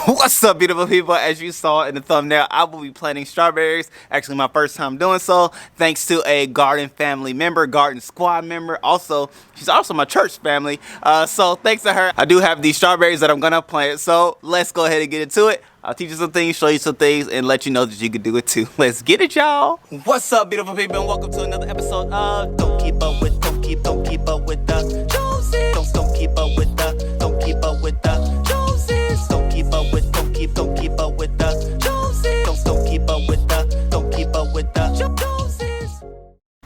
What's up, beautiful people? As you saw in the thumbnail, I will be planting strawberries. Actually, my first time doing so, thanks to a garden family member, garden squad member. Also, she's also my church family. So thanks to her, I do have these strawberries that I'm gonna plant. So let's go ahead and get into it. I'll teach you some things, show you some things, and let you know that you can do it too. Let's get it, y'all. What's up, beautiful people, and welcome to another episode of Don't Keep Up With the Joneses. Don't keep up with the Joneses. Don't keep up with the Joneses. Don't keep up with the Joneses. Don't keep up with the Joneses.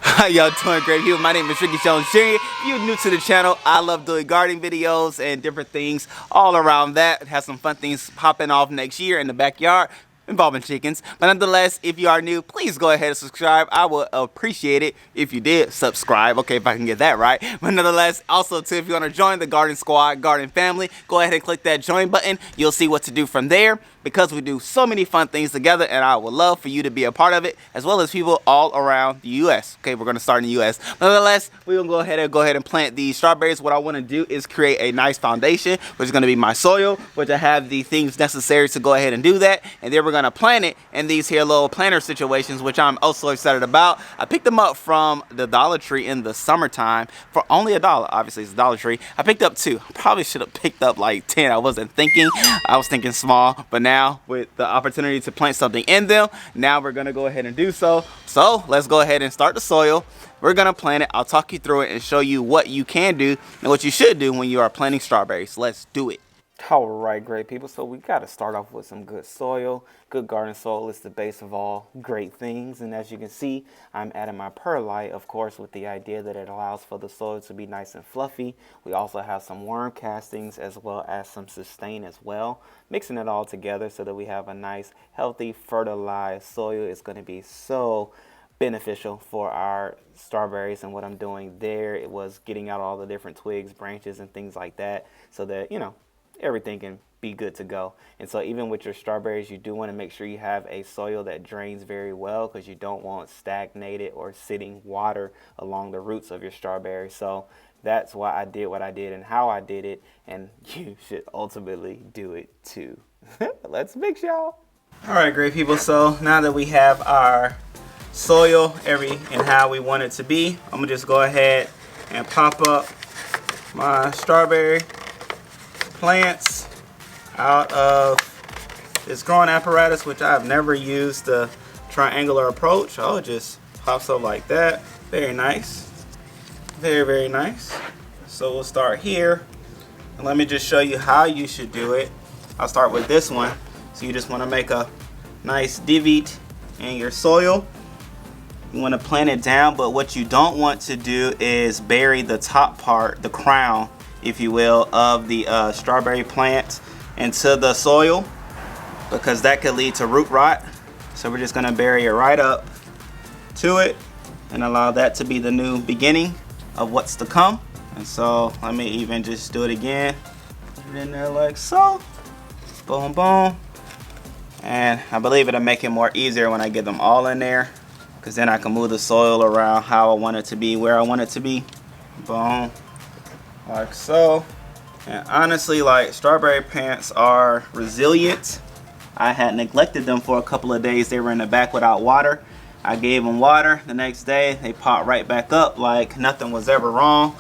How y'all doing, great people? My name is Ricky Jones Jr. If you're new to the channel, I love doing gardening videos and different things all around that. Have some fun things popping off next year in the backyard involving chickens. But nonetheless, if you are new, please go ahead and subscribe. I would appreciate it if you did subscribe. Okay, if I can get that right. But nonetheless, also too, if you want to join the garden squad, garden family, go ahead and click that join button. You'll see what to do from there, because we do so many fun things together, and I would love for you to be a part of it, as well as people all around the U.S. Okay, we're going to start in the U.S. Nonetheless, we're going to go ahead and plant these strawberries. What I want to do is create a nice foundation, which is going to be my soil, which I have the things necessary to go ahead and do that. And then we're going to plant it in these here little planter situations, which I'm also excited about. I picked them up from the Dollar Tree in the summertime for only $1. Obviously, it's a Dollar Tree. I picked up 2. I probably should have picked up like 10. I wasn't thinking. I was thinking small, but now with the opportunity to plant something in them, now we're gonna go ahead and do so. So let's go ahead and start the soil. We're gonna plant it. I'll talk you through it and show you what you can do and what you should do when you are planting strawberries. Let's do it. All right, great people. So we got to start off with some good soil. Good garden soil is the base of all great things. And as you can see, I'm adding my perlite, of course, with the idea that it allows for the soil to be nice and fluffy. We also have some worm castings as well as some sustain as well. Mixing it all together so that we have a nice, healthy, fertilized soil is going to be so beneficial for our strawberries. And what I'm doing there, it was getting out all the different twigs, branches, and things like that, so that, you know, everything can be good to go. And so even with your strawberries, you do want to make sure you have a soil that drains very well, because you don't want stagnated or sitting water along the roots of your strawberries. So that's why I did what I did and how I did it, and you should ultimately do it too. Let's mix, y'all. All right, great people. So now that we have our soil and how we want it to be, I'm gonna just go ahead and pop up my strawberry plants out of this growing apparatus, which I've never used the triangular approach. Oh, it just pops up like that. Very nice. Very, very nice. So we'll start here, and let me just show you how you should do it. I'll start with this one. So you just want to make a nice divot in your soil. You want to plant it down, but what you don't want to do is bury the top part, the crown, if you will, of the strawberry plant into the soil, because that could lead to root rot. So we're just going to bury it right up to it and allow that to be the new beginning of what's to come. And so let me even just do it again. Put it in there like so. Boom, boom. And I believe it'll make it more easier when I get them all in there, because then I can move the soil around how I want it to be, where I want it to be. Boom. Like so. And honestly, like, strawberry plants are resilient. I had neglected them for a couple of days. They were in the back without water. I gave them water. The next day they popped right back up like nothing was ever wrong.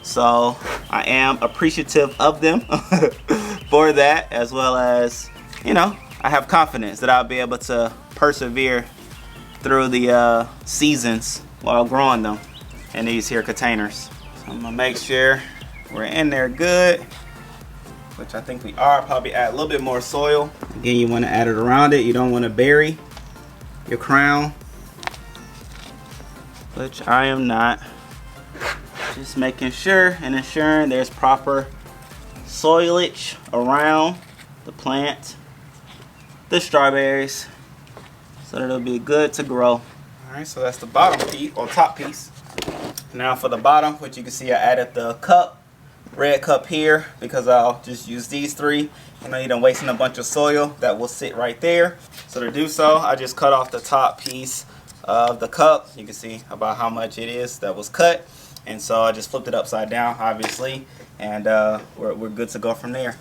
So I am appreciative of them for that, as well as, you know, I have confidence that I'll be able to persevere through the seasons while growing them in these here containers. So I'm gonna make sure we're in there good, which I think we are. Probably add a little bit more soil. Again, you want to add it around it. You don't want to bury your crown, which I am not. Just making sure and ensuring there's proper soilage around the plant, the strawberries, so that it'll be good to grow. All right, so that's the bottom piece, or top piece. Now for the bottom, which you can see I added the cup, red cup here, because I'll just use these 3. You know, you don't wasting a bunch of soil that will sit right there. So to do so, I just cut off the top piece of the cup. You can see about how much it is that was cut. And so I just flipped it upside down, obviously, and we're good to go from there.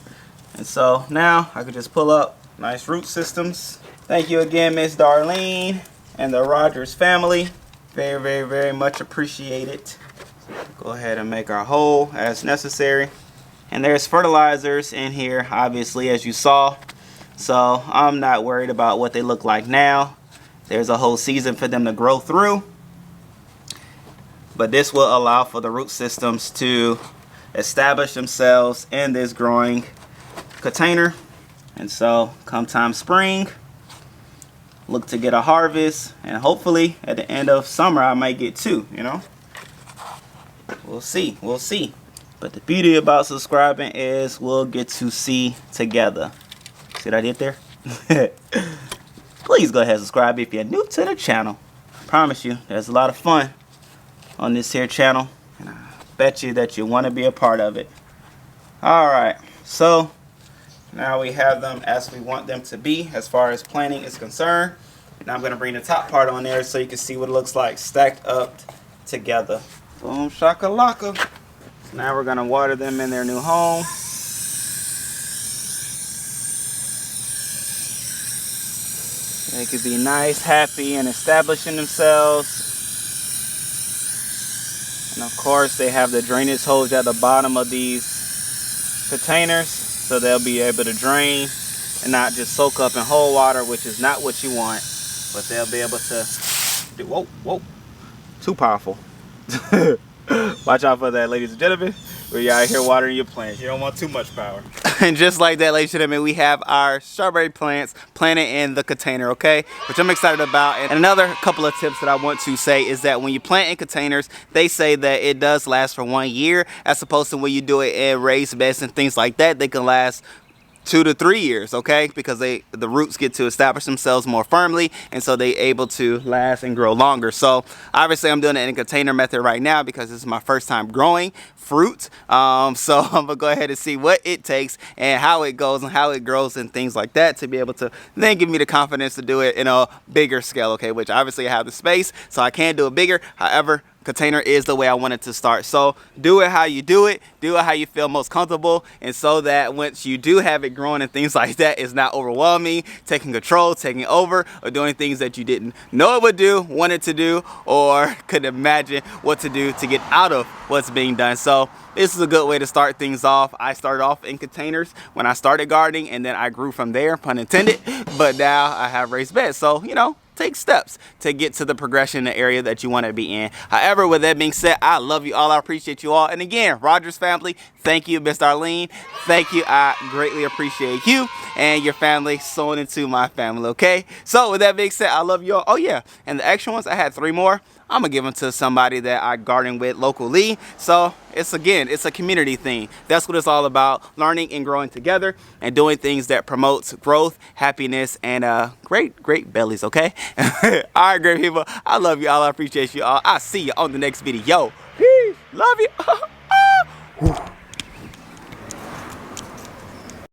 And so now I could just pull up nice root systems. Thank you again, Miss Darlene and the Rogers family. Very, very, very much appreciated. Go ahead and make our hole as necessary. And there's fertilizers in here, obviously, as you saw. So I'm not worried about what they look like now. There's a whole season for them to grow through. But this will allow for the root systems to establish themselves in this growing container. And so come time spring, look to get a harvest, and hopefully at the end of summer I might get 2, you know. We'll see, we'll see. But the beauty about subscribing is we'll get to see together. See what I did there? Please go ahead and subscribe if you're new to the channel. I promise you, there's a lot of fun on this here channel, and I bet you that you want to be a part of it. Alright, so now we have them as we want them to be as far as planting is concerned. Now I'm going to bring the top part on there so you can see what it looks like stacked up together. Boom shakalaka. So now we're going to water them in their new home. They could be nice, happy, and establishing themselves. And of course they have the drainage hose at the bottom of these containers, so they'll be able to drain and not just soak up in whole water, which is not what you want. But they'll be able to do, whoa, too powerful. Watch out for that, ladies and gentlemen. We're out here watering your plants. You don't want too much power. And just like that, ladies and gentlemen, we have our strawberry plants planted in the container, okay? Which I'm excited about. And another couple of tips that I want to say is that when you plant in containers, they say that it does last for 1 year, as opposed to when you do it in raised beds and things like that, they can last 2 to 3 years, okay? Because the roots get to establish themselves more firmly, and so they're able to last and grow longer. So obviously I'm doing it in a container method right now because this is my first time growing fruit. So I'm gonna go ahead and see what it takes and how it goes and how it grows and things like that to be able to then give me the confidence to do it in a bigger scale, okay? Which obviously I have the space, so I can do it bigger. However, container is the way I want it to start. So do it how you do it how you feel most comfortable, and so that once you do have it growing and things like that, it's not overwhelming, taking control, taking over, or doing things that you didn't know it would do, wanted to do, or could imagine what to do to get out of what's being done. So this is a good way to start things off. I started off in containers when I started gardening, and then I grew from there, pun intended, but now I have raised beds. So, you know, take steps to get to the progression in the area that you want to be in. However, with that being said, I love you all. I appreciate you all. And again, Rogers family, thank you, Miss Darlene. Thank you. I greatly appreciate you and your family sewing into my family, okay? So with that being said, I love you all. Oh yeah, and the extra ones, I had 3 more. I'm gonna give them to somebody that I garden with locally. So it's a community thing. That's what it's all about, learning and growing together and doing things that promotes growth, happiness, and great bellies, okay? All right, great people, I love you all. I appreciate you all. I'll see you on the next video. Peace. Love you.